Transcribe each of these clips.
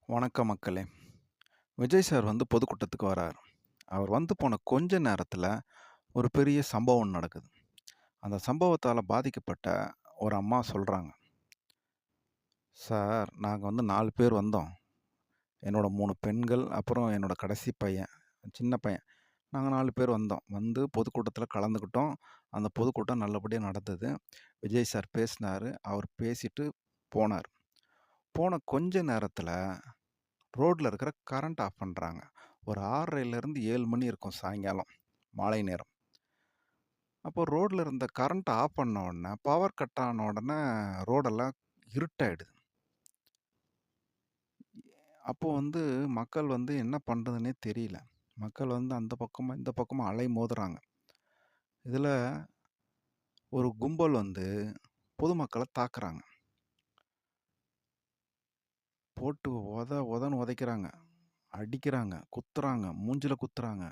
வணக்கம் மக்களே! விஜய் சார் வந்து பொதுக்கூட்டத்துக்கு வராரு. அவர் வந்து போன கொஞ்ச நேரத்தில, ஒரு பெரிய சம்பவம் நடக்குது. அந்த சம்பவத்தால பாதிக்கப்பட்ட ஒரு அம்மா சொல்றாங்க. "சார், நாங்க வந்து 4 பேர் வந்தோம். என்னோட 3 பெண்கள், அப்புறம் என்னோட கடைசி பையன், சின்ன பையன். நாங்க 4 பேர் வந்தோம். வந்து பொதுக்கூட்டத்தில கலந்துக்கிட்டோம். அந்த பொதுக்கூட்டம் நல்லபடியா நடந்தது. விஜய் சார் பேசினாரு. அவர் பேசிட்டு போனாரு. போன கொஞ்ச நேரத்தில ரோட்ல இருக்கிற கரண்ட் ஆஃப் பண்றாங்க. ஒரு 6:30லேருந்து 7 மணி இருக்கும் சாயங்காலம், மாலை நேரம். அப்போ ரோட்ல இருந்த கரண்ட் ஆஃப் பண்ண உடனே, பவர் கட் ஆன உடனே ரோடெல்லாம் இருட்டாயிடுது. அப்போ வந்து மக்கள் வந்து என்ன பண்றதுன்னே தெரியல. மக்கள் வந்து அந்த பக்கமும், இந்த பக்கமும் அலைமோதுறாங்க. இதில ஒரு கும்பல் வந்து பொதுமக்கள தாக்குறாங்க. போட்டு உதன்னு உதைக்கிறாங்க, அடிக்கிறாங்க, குத்துறாங்க, மூஞ்சில குத்துறாங்க.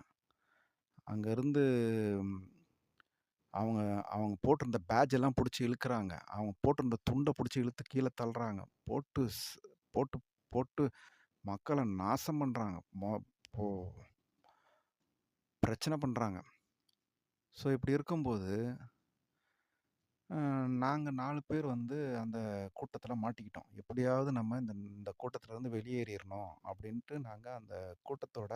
அங்கருந்து அவங்க அவங்க போட்டிருந்த பேட்ஜ் எல்லாம் புடிச்சு இழுக்குறாங்க. அவங்க போட்டிருந்த துண்ட புடிச்சு இழுத்து கீழ தள்ளுறாங்க. போட்டு போட்டு போட்டு மக்கள நாசம் பண்றாங்க. இப்போ பிரச்சனை பண்றாங்க. ஸோ இப்படி இருக்கும்போது, அ நாங்க 4 பேர் வந்து அந்த கூட்டத்தில மாட்டிக்கிட்டோம். எப்படியாவது நம்ம இந்த இந்த கூட்டத்திலருந்து வெளியேறிறணும் அப்படின்ட்டு நாங்க அந்த கூட்டத்தோட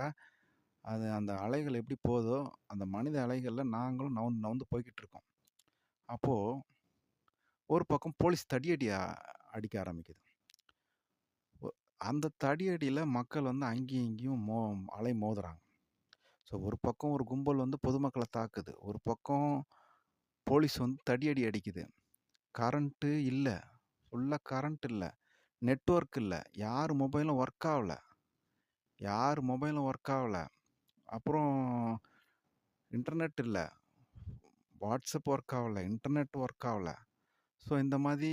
அந்த அலைகள் எப்படி போதோ, அந்த மனித அலைகள்ல நாங்களும் நவுந்து நவுந்து போய்க்கிட்டு இருக்கோம். அப்போ ஒரு பக்கம் போலீஸ் தடியடி அடிக்க ஆரம்பிக்குது. ஒ அந்த தடியடியில மக்கள் வந்து அங்கேயும் இங்கேயும் அலைமோதுறாங்க. ஸோ ஒரு பக்கம் ஒரு கும்பல் வந்து பொதுமக்கள தாக்குது. ஒரு பக்கம் போலீஸ் வந்து தடியடி அடிக்குது. கரண்ட்டு இல்ல. ஃபுல்லா கரண்ட் இல்ல. நெட்வொர்க் இல்ல. யார் மொபைலும் ஒர்க் ஆவல. யார் மொபைலும் ஒர்க் ஆவல. அப்புறம் இன்டர்நெட் இல்ல. வாட்ஸ்அப் ஒர்க் ஆவல. இன்டர்நெட் ஒர்க் ஆவல. ஸோ இந்த மாரி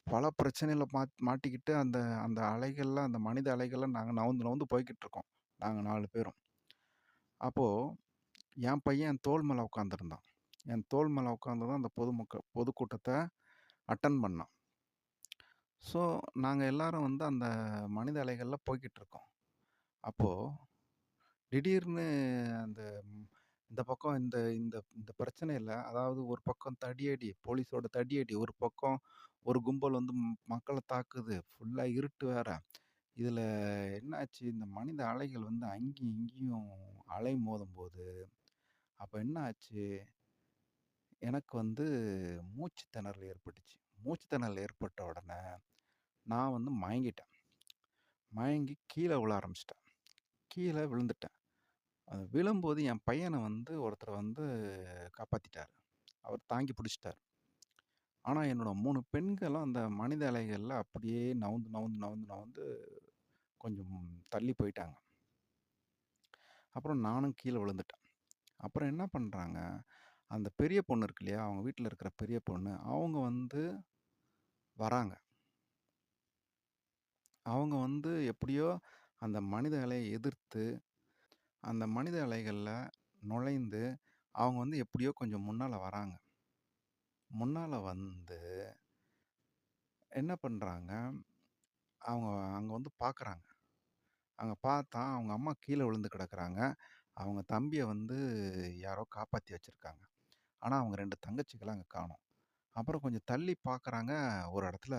பல பிரச்சனையில மாட்டிக்கிட்டு அந்த அந்த அலைகள்ல, அந்த மனித அலைகள்ல நாங்க நவுந்து நவுந்து போய்க்கிட்டு இருக்கோம். நாங்க 4 பேரும். அப்போ என் பையன் என் தோள் மேல உட்காந்துருந்தான். என் தோள் மேல உட்காந்து தான் அந்த பொதுக்கூட்டத்த அட்டெண்ட் பண்ணான். ஸோ நாங்க எல்லாரும் வந்து அந்த மனித அலைகள்ல போய்க்கிட்டு இருக்கோம். அப்போ திடீர்னு அந்த இந்த பக்கம் இந்த இந்த இந்த பிரச்சனையில அதாவது ஒரு பக்கம் தடியடி, போலீஸோட தடியடி, ஒரு பக்கம் ஒரு கும்பல் வந்து மக்கள தாக்குது. ஃபுல்லா இருட்டு வேற. இதுல என்னாச்சு, இந்த மனித அலைகள் வந்து அங்கேயும் இங்கேயும் அலைமோதும்போது, அப்ப என்ன ஆச்சு, எனக்கு வந்து மூச்சு திணறல் ஏற்பட்டுச்சு. மூச்சு திணறல் ஏற்பட்ட உடனே, நான் வந்து மயங்கிட்டேன். மயங்கி கீழ விழ ஆரம்பிச்சுட்டேன். கீழ விழுந்துட்டேன். அது விழும்போது என் பையன வந்து ஒருத்தர் வந்து காப்பாத்திட்டாரு. அவர் தாங்கி பிடிச்சுட்டாரு. ஆனா என்னோட 3 பெண்களும் அந்த மனித அலைகள்ல அப்படியே நவுந்து, நவுந்து, நவுந்து, நவுந்து கொஞ்சம் தள்ளி போயிட்டாங்க. அப்புறம் நானும் கீழ விழுந்துட்டேன். அப்புறம் என்ன பண்றாங்க, அந்த பெரிய பொண்ணு இருக்கு இல்லையா? அவங்க வீட்ல இருக்கிற பெரிய பொண்ணு, அவங்க வந்து வராங்க. அவங்க வந்து எப்படியோ அந்த மனித அலைய எதிர்த்து, அந்த மனித அலைகள்ல நுழைந்து, அவங்க வந்து எப்படியோ கொஞ்சம் முன்னால வராங்க. முன்னால வந்து என்ன பண்றாங்க, அவங்க அங்க வந்து பார்க்குறாங்க. அங்க பார்த்தா அவங்க அம்மா கீழ விழுந்து கிடக்குறாங்க. அவங்க தம்பிய வந்து யாரோ காப்பாத்தி வச்சிருக்காங்க. ஆனா, அவங்க 2 தங்கச்சிகள அங்க காணோம். அப்புறம் கொஞ்சம் தள்ளி பார்க்குறாங்க, ஒரு இடத்துல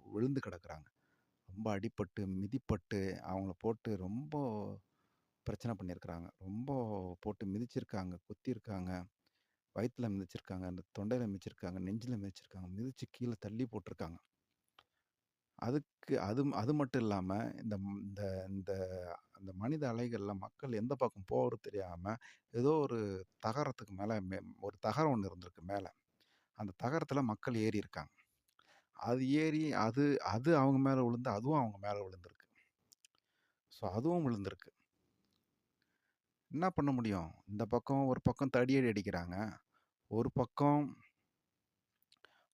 விழுந்து கிடக்குறாங்க. ரொம்ப அடிபட்டு, மிதிப்பட்டு, அவங்கள போட்டு ரொம்ப பிரச்சனை பண்ணியிருக்கிறாங்க. ரொம்ப போட்டு மிதிச்சிருக்காங்க, குத்தியிருக்காங்க, வயித்துல மிதிச்சிருக்காங்க, அந்த தொண்டையில மிதிச்சிருக்காங்க, நெஞ்சில மிதிச்சிருக்காங்க, மிதிச்சு கீழ தள்ளி போட்டுருக்காங்க. அதுக்கு அது அது மட்டும் இல்லாம, இந்த இந்த இந்த அந்த மனித அலைகள்ல மக்கள் எந்த பக்கம் போறது தெரியாம, ஏதோ ஒரு தகரத்துக்கு மேல ஒரு தகரம் ஒண்ணு இருந்திருக்கு மேல. அந்த தகரத்துல மக்கள் ஏறியிருக்காங்க. அது ஏறி அது அது அவங்க மேல விழுந்து, அதுவும் அவங்க மேல விழுந்திருக்கு. ஸோ அதுவும் விழுந்திருக்கு. என்ன பண்ண முடியும்? இந்த பக்கம் ஒரு பக்கம் தடியடி அடிக்கிறாங்க. ஒரு பக்கம்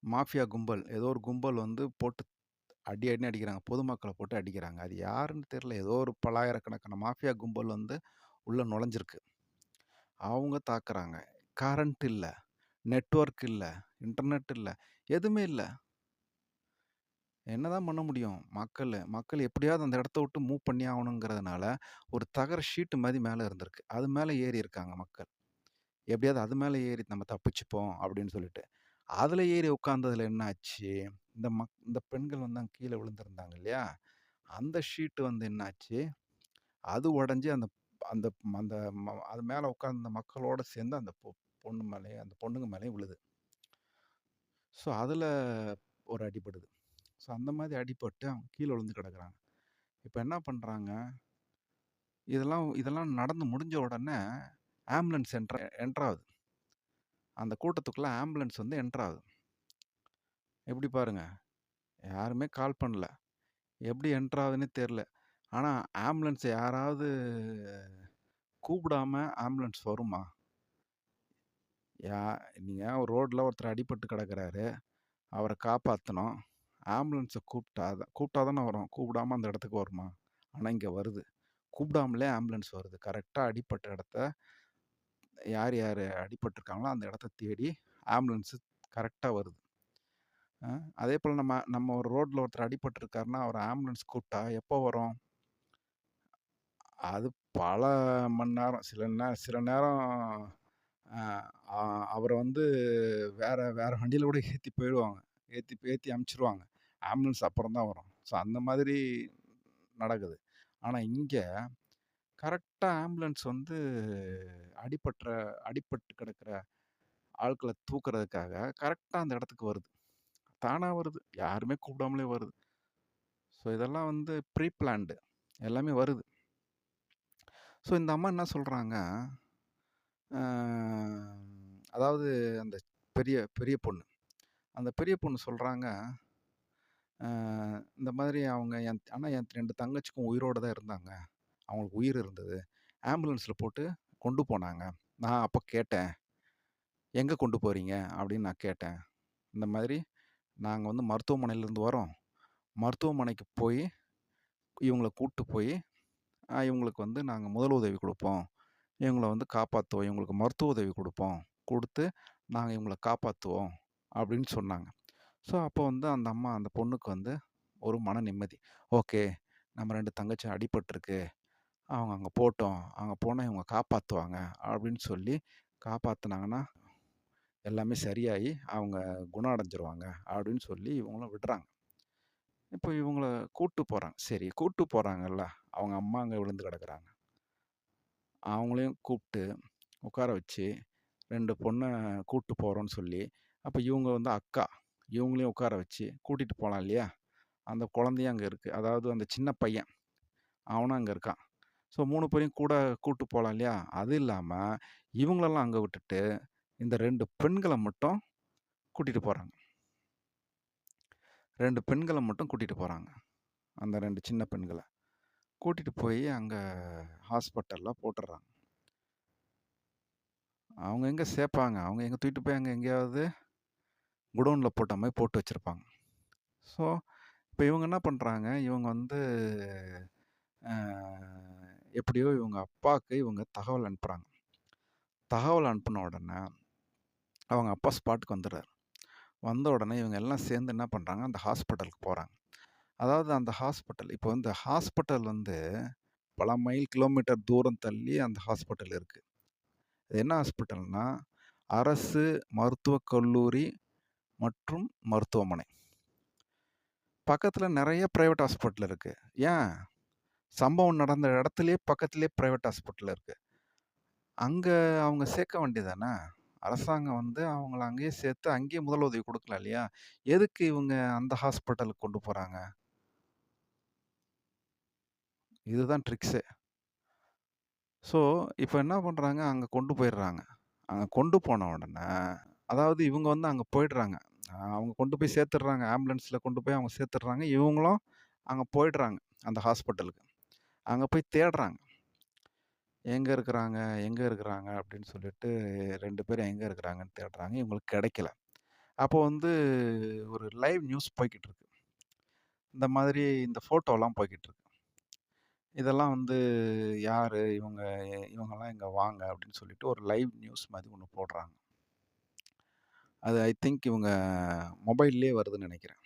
மாஃபியா கும்பல், ஏதோ ஒரு கும்பல் வந்து போட்டு அடி அடின்னு அடிக்கிறாங்க. பொதுமக்கள போட்டு அடிக்கிறாங்க. அது யாருன்னு தெரியல. ஏதோ ஒரு பல்லாயிரக்கணக்கான மாஃபியா கும்பல் வந்து உள்ள நுழைஞ்சிருக்கு. அவங்க தாக்குறாங்க. கரண்ட் இல்ல, நெட்வொர்க் இல்ல, இன்டர்நெட் இல்ல, எதுவுமே இல்ல. என்னதான் பண்ண முடியும்? மக்கள் எப்படியாவது அந்த இடத்த விட்டு மூவ் பண்ணி ஆகணுங்கிறதுனால, ஒரு தகர ஷீட் மாரி மேல இருந்திருக்கு. அது மேல ஏறி இருக்காங்க மக்கள். எப்படியாவது அது மேல ஏறி நம்ம தப்பிச்சுப்போம் அப்படின்னு சொல்லிட்டு. அதுல ஏறி உட்கார்ந்ததுல என்ன ஆச்சு, இந்த பெண்கள் வந்து அங்க கீழ விழுந்திருந்தாங்க இல்லையா? அந்த ஷீட் வந்து என்னாச்சு, அது உடைஞ்சு அந்த அந்த அந்த அது மேல உட்கார்ந்த மக்களோட சேர்ந்து அந்த அந்த பொண்ணுங்க மேலயும் விழுது. ஸோ அதுல ஒரு அடிபடுது. ஸோ அந்த மாரி அடிபட்டு அவங்க கீழ விழுந்து கிடக்குறாங்க. இப்ப என்ன பண்றாங்க, இதெல்லாம் இதெல்லாம் நடந்து முடிஞ்ச உடனே ஆம்புலன்ஸ் என்டர் ஆகுது. அந்த கூட்டத்துக்குள்ள ஆம்புலன்ஸ் வந்து என்டர் ஆகுது. எப்படி பாருங்க, யாருமே கால் பண்ணல. எப்படி என்டர் ஆகுதுன்னே தெரியல. ஆனா ஆம்புலன்ஸ் யாராவது கூப்பிடாம ஆம்புலன்ஸ் வருமா? யா நீங்க ஒரு ரோட்ல ஒருத்தர் அடிபட்டு கிடக்குறாரு. அவர காப்பாத்தணும். கூப்பிட்டா தானே வரும். கூப்பிடாம அந்த இடத்துக்கு வருமா? ஆனா இங்க வருது. கூப்பிடாமலே ஆம்புலன்ஸ் வருது. கரெக்ட்டா அடிப்பட்ட இடத்த யார் யார் அடிபட்டுருக்காங்களோ அந்த இடத்த தேடி ஆம்புலன்ஸ் கரெக்ட்டா வருது. அ அதேபோல நம்ம நம்ம ஒரு ரோட்ல ஒருத்தர் அடிபட்டுருக்காருன்னா, அவர ஆம்புலன்ஸ் கூப்பிட்டா எப்போ வரும்? அது பல மணி நேரம். சில நேரம் அ அ அவர வந்து வேற வேற வண்டியில கூட ஏத்தி போயிடுவாங்க. ஏத்தி அனுப்பிச்சுருவாங்க. ஆம்புலன்ஸ் அப்புறம் தான் வரும். ஸோ அந்த மாதிரி நடக்குது. ஆனா இங்க கரெக்ட்டா ஆம்புலன்ஸ் வந்து அடிபட்ற அடிபட்டு கிடக்கிற ஆட்கள தூக்குறதுக்காக கரெக்ட்டா அந்த இடத்துக்கு வருது. தானா வருது. யாருமே கூப்பிடாமலே வருது. ஸோ இதெல்லாம் வந்து ப்ரீ பிளான்டு. எல்லாமே வருது. ஸோ இந்த அம்மா என்ன சொல்றாங்க, அ அதாவது அந்த பெரிய பெரிய பொண்ணு. அந்த பெரிய பொண்ணு சொல்றாங்க, அ இந்த மாதிரி அவங்க என் 2 தங்கச்சிக்கும் உயிரோட தான் இருந்தாங்க. அவங்களுக்கு உயிர் இருந்தது. ஆம்புலன்ஸ்ல போட்டு கொண்டு போனாங்க. நான் அப்ப கேட்டேன், "எங்க கொண்டு போறீங்க?" அப்படின்னு நான் கேட்டேன். இந்த மாதிரி, "நாங்க வந்து மருத்துவமனையிலேருந்து வரோம். மருத்துவமனைக்கு போயி இவங்கள கூட்டு போயி, இவங்களுக்கு வந்து நாங்க முதல் உதவி குடுப்போம். இவங்கள வந்து காப்பாத்துவோம். இவங்களுக்கு மருத்துவ உதவி குடுப்போம். குடுத்து நாங்க இவங்கள காப்பாத்துவோம்." அப்படின்னு சொன்னாங்க. ஸோ, அப்போ வந்து அந்த அம்மா அந்த பொண்ணுக்கு வந்து ஒரு மன நிம்மதி. ஓகே. நம்ம 2 தங்கச்சியும் அடிபட்டுருக்கு. அவங்க அங்க போட்டும். அங்க போனா இவங்க காப்பாத்துவாங்க அப்படின்னு சொல்லி காப்பாத்துனாங்கன்னா, எல்லாமே சரியாயி அவங்க குணம் அடைஞ்சிருவாங்க அப்படின்னு சொல்லி இவங்கள விடுறாங்க. இப்போ இவங்கள கூட்டு போறாங்க. சரி கூட்டு போறாங்கல்ல. அவங்க அம்மா அங்க விழுந்து கிடக்குறாங்க. அவங்களையும் கூப்ட்டு உட்கார வச்சு 2 பொண்ண கூட்டு போறோம்ன்னு சொல்லி, அப்ப இவங்க வந்து அக்கா. இவங்களையும் உட்கார வச்சு கூட்டிட்டு போலாம் இல்லையா? அந்த குழந்தையும் அங்க இருக்கு. அதாவது அந்த சின்ன பையன். அவனும் அங்க இருக்கான். ஸோ 3 பேரையும் கூட கூட்டு போலாம் இல்லையா? அது இல்லாம இவங்களெல்லாம் அங்க விட்டுட்டு, இந்த 2 பெண்கள மட்டும் கூட்டிட்டு போறாங்க. 2 பெண்கள மட்டும் கூட்டிட்டு போறாங்க. அந்த 2 சின்ன பெண்கள. கூட்டிட்டு போயி அங்க ஹாஸ்பிட்டல்ல போட்டுர்றாங்க. அவங்க எங்க சேப்பாங்க? அவங்க எங்க தூக்கிட்டு போய் அங்க எங்கேயாவது குடோன்ல போட்ட மாரி போட்டு வச்சிருப்பாங்க. ஸோ, இப்ப இவங்க என்ன பண்றாங்க? இவங்க வந்து அ எப்படியோ இவங்க அப்பாக்கு இவங்க தகவல் அனுப்புறாங்க. தகவல் அனுப்புன உடனே, அவங்க அப்பா ஸ்பாட்டுக்கு வந்துர்றாரு. வந்த உடனே இவங்க எல்லாம் சேர்ந்து என்ன பண்றாங்க? அந்த ஹாஸ்பிட்டலுக்கு போறாங்க. அதாவது அந்த ஹாஸ்பிட்டல் இப்போ வந்து ஹாஸ்பிட்டல் வந்து பல மைல், கிலோமீட்டர் தூரம் தள்ளி அந்த ஹாஸ்பிட்டல் இருக்கு. அது என்ன ஹாஸ்பிட்டல்னா, அரசு மருத்துவக் கல்லூரி மற்றும் மருத்துவமனை. பக்கத்துல நெறைய பிரைவேட் ஹாஸ்பிட்டல் இருக்கு. ஏன்? சம்பவம் நடந்த இடத்திலேயே பக்கத்திலேயே பிரைவேட் ஹாஸ்பிட்டல் இருக்கு. அங்க அவங்க சேர்க்க வேண்டியது தானே! அரசாங்கம் வந்து அவங்கள அங்கேயே சேர்த்து, அங்கேயே முதலுதவி குடுக்கலாம் இல்லையா? எதுக்கு இவங்க அந்த ஹாஸ்பிட்டலுக்கு கொண்டு போறாங்க? இதுதான் ட்ரிக்ஸே. ஸோ, இப்ப என்ன பண்றாங்க, அங்க கொண்டு போயிர்றாங்க. அங்க கொண்டு போன உடனே, அதாவது இவங்க வந்து அங்க போயிடுறாங்க. அவங்க கொண்டு போய் சேர்த்துடுறாங்க. ஆம்புலன்ஸ்ல கொண்டு போய் அவங்க சேர்த்துடுறாங்க. இவங்களும் அங்க போயிடுறாங்க, அந்த ஹாஸ்பிட்டலுக்கு. அங்க போய் தேடுறாங்க. எங்க இருக்கிறாங்க? எங்க இருக்கிறாங்க? அப்படின்னு சொல்லிட்டு 2 பேரும் எங்க இருக்கிறாங்கன்னு தேடுறாங்க. இவங்களுக்கு கிடைக்கல. அப்போ வந்து ஒரு லைவ் நியூஸ் போய்க்கிட்டு இருக்கு. இந்த மாதிரி இந்த ஃபோட்டோலாம் போய்க்கிட்டு இருக்கு. இதெல்லாம் வந்து யாரு? இவங்கலாம் இங்க வாங்க அப்படின்னு சொல்லிட்டு ஒரு லைவ் நியூஸ் மாரி ஒண்ணு போடுறாங்க. அது ஐ திங்க் இவங்க மொபைல்லயே வருதுன்னு நெனைக்கிறேன்.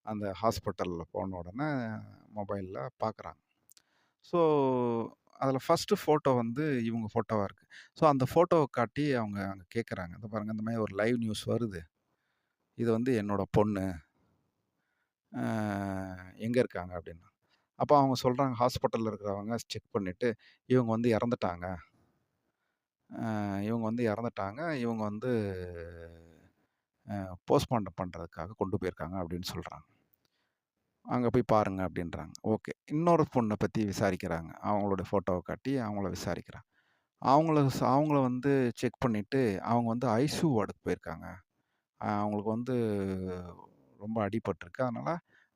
அந்த ஹாஸ்பிட்டல்ல போன உடனே மொபைல்ல பார்க்குறாங்க. ஸோ, அதில ஃபர்ஸ்ட்டு ஃபோட்டோ வந்து இவங்க ஃபோட்டோவா இருக்கு. ஸோ, அந்த ஃபோட்டோவ காட்டி அவங்க அங்க கேட்குறாங்க. "இந்த பாருங்க இந்த மாரி ஒரு லைவ் நியூஸ் வருது. இது வந்து என்னோட பொண்ணு. அ எங்க இருக்காங்க?" அப்படின்னா. அப்ப அவங்க சொல்றாங்க ஹாஸ்பிட்டல்ல இருக்கிறவங்க செக் பண்ணிட்டு, "இவங்க வந்து இறந்துட்டாங்க. இவங்க வந்து இறந்துட்டாங்க. இவங்க வந்து போஸ்ட்மார்ட்டம் பண்றதுக்காக கொண்டு போயிருக்காங்க" அப்படின்னு சொல்றாங்க. "அங்க போய் பாருங்க" அப்படின்றாங்க. ஓகே. இன்னொரு பொண்ண பத்தி விசாரிக்கிறாங்க. அவங்களுடைய ஃபோட்டோவ காட்டி அவங்கள விசாரிக்கிறாங்க. அவங்கள வந்து செக் பண்ணிட்டு, அவங்க வந்து ஐசியூ வார்டுக்கு போயிருக்காங்க. அவங்களுக்கு வந்து ரொம்ப அடிபட்டுருக்கு. அதனால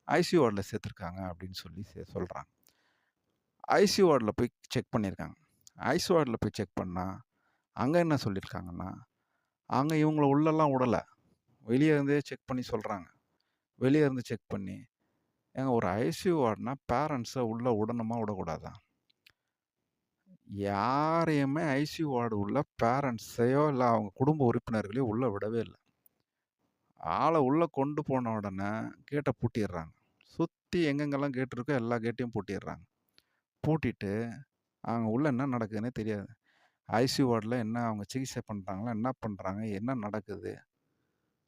ஐசியூ வார்டுல சேர்த்துருக்காங்க அப்படின்னு சொல்லி சொல்றாங்க. ஐசியூ வார்டுல போய் செக் பண்ணியிருக்காங்க. ஐசியூ வார்டுல போய் செக் பண்ணா, அங்க என்ன சொல்லியிருக்காங்கன்னா, அங்க இவங்கள உள்ளலாம் உடல. வெளிய இருந்தே செக் பண்ணி சொல்றாங்க. வெளிய இருந்து செக் பண்ணி, ஏங்க ஒரு ஐசியூ வார்டுனா பேரண்ட்ஸ உள்ள உடணுமா? விடக்கூடாதா? யாரையுமே ஐசியூ வார்டு உள்ள பேரண்ட்ஸையோ, இல்ல அவங்க குடும்ப உறுப்பினர்களையோ உள்ள விடவே இல்ல. ஆள உள்ள கொண்டு போன உடனே கேட்ட பூட்டிர்றாங்க. சுத்தி எங்கெங்கெல்லாம் கேட் இருக்கோ எல்லா கேட்டையும் பூட்டிர்றாங்க. பூட்டிட்டு அங்க உள்ள என்ன நடக்குதுன்னே தெரியாது. ஐசியூ வார்டுல என்ன அவங்க சிகிச்சை பண்றாங்களா? என்ன பண்றாங்க? என்ன நடக்குது?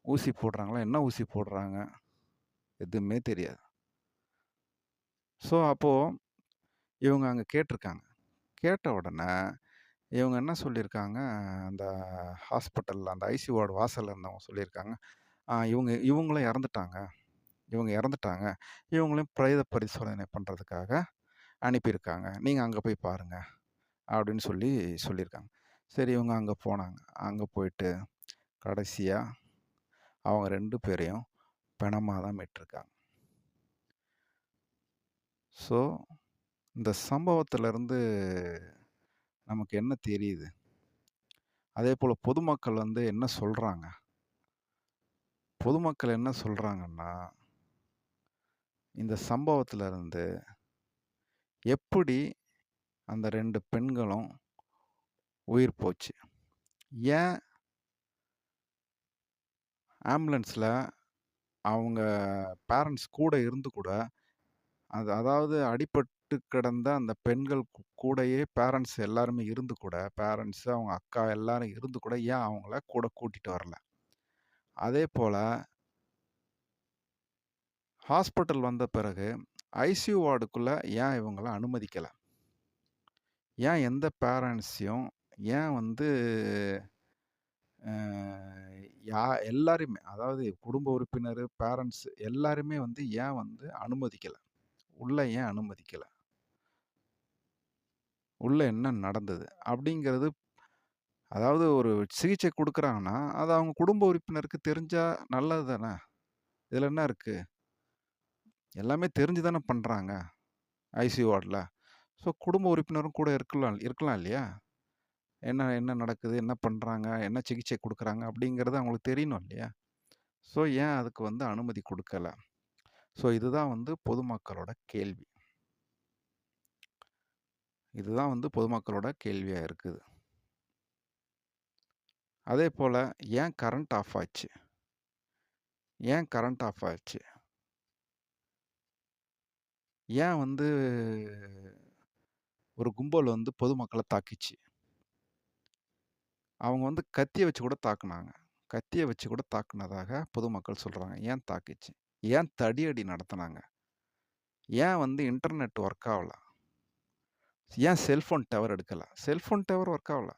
ஊசி போடுறாங்களா? என்ன ஊசி போடுறாங்க? எதுவுமே தெரியாது. ஸோ, அப்போ இவங்க அங்க கேட்டுருக்காங்க. கேட்ட உடனே இவங்க என்ன சொல்லியிருக்காங்க, அந்த ஹாஸ்பிட்டல்ல அந்த ஐசியூ வார்டு வாசல்ல இருந்தவங்க சொல்லியிருக்காங்க, இவங்களும் இறந்துட்டாங்க. இவங்க இறந்துட்டாங்க. இவங்களையும் பிரேத பரிசோதனை பண்றதுக்காக அனுப்பியிருக்காங்க. நீங்க அங்க போய் பாருங்க." அப்படின்னு சொல்லியிருக்காங்க. சரி இவங்க அங்க போனாங்க. அங்க போயிட்டு கடைசியா அவங்க 2 பேரையும் பிணமா தான் மீட்டிருக்காங்க. ஸோ, இந்த சம்பவத்திலருந்து நமக்கு என்ன தெரியுது? அதேபோல பொதுமக்கள் வந்து என்ன சொல்றாங்க? பொதுமக்கள் என்ன சொல்றாங்கன்னா, இந்த சம்பவத்திலருந்து எப்படி அந்த 2 பெண்களும் உயிர் போச்சு? ஏன் ஆம்புலன்ஸ்ல அவங்க பேரண்ட்ஸ் கூட இருந்து கூட, அதாவது அடிபட்டு கிடந்த அந்த பெண்கள் கூடயே பேரண்ட்ஸ் எல்லாருமே இருந்து கூட, பேரண்ட்ஸ், அவங்க அக்கா எல்லாரும் இருந்து கூட ஏன் அவங்கள கூட கூட்டிட்டு வரல? அதேபோல ஹாஸ்பிட்டல் வந்த பிறகு ஐசியூ வார்டுக்குள்ள ஏன் இவங்கள அனுமதிக்கல? ஏன் எந்த பேரண்ட்ஸையும் ஏன் வந்து அ யா எல்லாரையுமே அதாவது குடும்ப உறுப்பினர், பேரண்ட்ஸ் எல்லாருமே வந்து ஏன் வந்து அனுமதிக்கல? உள்ள ஏன் அனுமதிக்கல? உள்ள என்ன நடந்தது? அப்படிங்கிறது அதாவது ஒரு சிகிச்சை குடுக்குறாங்கன்னா, அது அவங்க குடும்ப உறுப்பினருக்கு தெரிஞ்சா நல்லது தானே! இதுல என்ன இருக்கு? எல்லாமே தெரிஞ்சு தானே பண்றாங்க, ஐசியூ வார்டுல. ஸோ குடும்ப உறுப்பினரும் கூட இருக்கலாம் இருக்கலாம் இல்லையா? என்ன என்ன நடக்குது? என்ன பண்றாங்க? என்ன சிகிச்சை குடுக்குறாங்க? அப்படிங்கிறது அவங்களுக்கு தெரியணும் இல்லையா? ஸோ ஏன் அதுக்கு வந்து அனுமதி குடுக்கல? ஸோ இதுதான் வந்து பொதுமக்களோட கேள்வி. இதுதான் வந்து பொதுமக்களோட கேள்வியா இருக்குது. அதேபோல ஏன் கரண்ட் ஆஃப் ஆச்சு? ஏன் கரண்ட் ஆஃப் ஆச்சு? ஏன் வந்து ஒரு கும்பல் வந்து பொதுமக்கள தாக்கிச்சு? அவங்க வந்து கத்திய வச்சு கூட தாக்குனாங்க. கத்திய வச்சு கூட தாக்குனதாக பொதுமக்கள் சொல்றாங்க. ஏன் தாக்குச்சு? ஏன் தடியடி நடத்துனாங்க? ஏன் வந்து இன்டர்நெட் ஒர்க் ஆவல? ஏன் செல்ஃபோன் டவர் எடுக்கல? செல்ஃபோன் டவர் ஒர்க் ஆவல.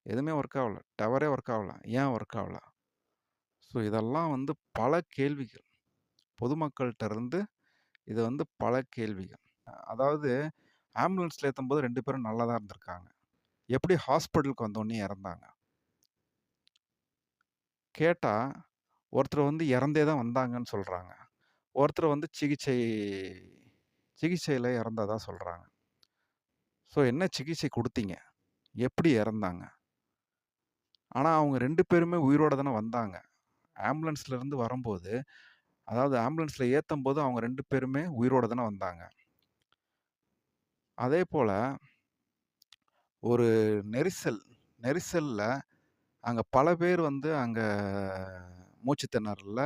எதுவுமே ஒர்க் ஆவல. டவரே ஒர்க் ஆவல. ஏன் ஒர்க் ஆவல? ஸோ இதெல்லாம் வந்து பல கேள்விகள். பொதுமக்கள்ட்ட இருந்து இது வந்து பல கேள்விகள். அதாவது ஆம்புலன்ஸ்ல ஏத்தும்போது 2 பேரும் நல்லா தான் இருந்திருக்காங்க. எப்படி ஹாஸ்பிட்டலுக்கு வந்தோனே இறந்தாங்க? கேட்டா, ஒருத்தர் வந்து இறந்தே தான் வந்தாங்கன்னு சொல்றாங்க. ஒருத்தர் வந்து சிகிச்சையில இறந்ததா சொல்றாங்க. ஸோ என்ன சிகிச்சை குடுத்தீங்க? எப்படி இறந்தாங்க? ஆனா அவங்க 2 பேருமே உயிரோட தானே வந்தாங்க. ஆம்புலன்ஸ்ல இருந்து வரும்போது, அதாவது ஆம்புலன்ஸ்ல ஏத்தம்போது அவங்க 2 பேருமே உயிரோட தானே வந்தாங்க. அதேபோல ஒரு நெரிசல் நெரிசல்ல அங்க பல பேர் வந்து அங்க மூச்சு திணறல்ல,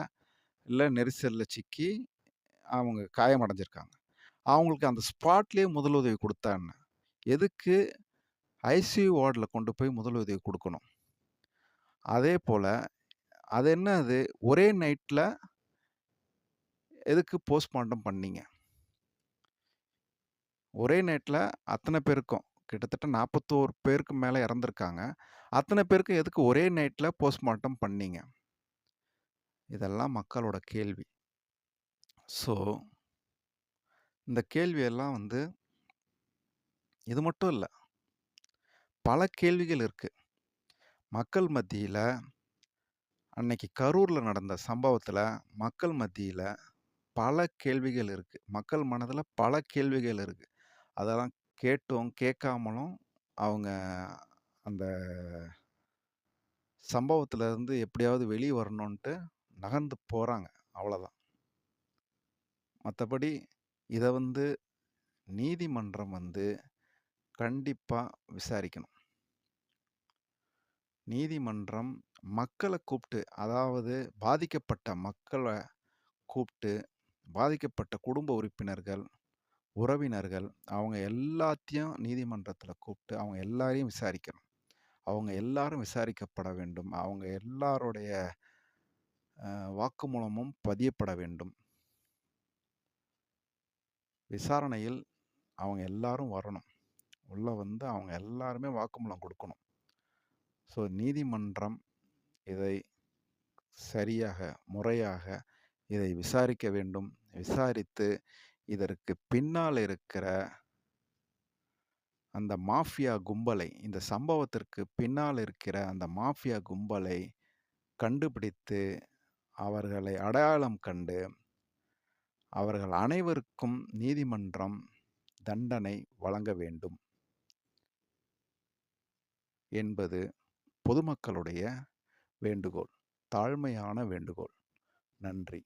இல்ல நெரிசல்ல சிக்கி அவங்க காயமடைஞ்சிருக்காங்க. அவங்களுக்கு அந்த ஸ்பாட்லயே முதலுதவி குடுத்தா என்ன? எதுக்கு ஐசியூ வார்டுல கொண்டு போய் முதலுதவி குடுக்கணும்? அதேபோல அது என்னது ஒரே நைட்ல எதுக்கு போஸ்ட்மார்டம் பண்ணீங்க? ஒரே நைட்ல அத்தன பேருக்கும் கிட்டத்தட்ட 41 பேருக்கு மேல இறந்திருக்காங்க. அத்தன பேருக்கும் எதுக்கு ஒரே நைட்ல போஸ்ட்மார்டம் பண்ணீங்க? இதெல்லாம் மக்களோட கேள்வி. ஸோ, இந்த கேள்வியெல்லாம் வந்து இது மட்டும் இல்ல. பல கேள்விகள் இருக்கு. மக்கள் மத்தியில அன்னைக்கு கரூர்ல நடந்த சம்பவத்துல மக்கள் மத்தியில பல கேள்விகள் இருக்கு. மக்கள் மனதுல பல கேள்விகள் இருக்கு. அதெல்லாம் கேட்டும், கேட்காமலும் அவங்க அந்த சம்பவத்துல இருந்து எப்படியாவது வெளிய வரணுன்ட்டு நகர்ந்து போறாங்க. அவ்வளதான். மத்தபடி இத வந்து நீதிமன்றம் வந்து கண்டிப்பா விசாரிக்கணும். நீதிமன்றம் மக்கள கூப்ட்டு, அதாவது பாதிக்கப்பட்ட மக்கள கூப்ட்டு, பாதிக்கப்பட்ட குடும்ப உறுப்பினர்கள், உறவினர்கள் அவங்க எல்லாத்தையும் நீதிமன்றத்துல கூப்ட்டு, அவங்க எல்லாரையும் விசாரிக்கணும். அவங்க எல்லாரும் விசாரிக்கப்பட வேண்டும். அவங்க எல்லாருடைய வாக்குமூலமும் பதியப்பட வேண்டும். விசாரணையில் அவங்க எல்லாரும் வரணும். உள்ள வந்து அவங்க எல்லாருமே வாக்குமூலம் குடுக்கணும். ஸோ நீதிமன்றம் இதை சரியாக, முறையாக இதை விசாரிக்க வேண்டும். விசாரித்து இதற்கு பின்னால் இருக்கிற அந்த மாஃபியா கும்பலை, இந்த சம்பவத்திற்கு பின்னால் இருக்கிற அந்த மாஃபியா கும்பலை கண்டுபிடித்து, அவர்களை அடையாளம் கண்டு, அவர்கள் அனைவருக்கும் நீதிமன்றம் தண்டனை வழங்க வேண்டும் என்பது பொதுமக்களுடைய வேண்டுகோள். தாழ்மையான வேண்டுகோள். நன்றி.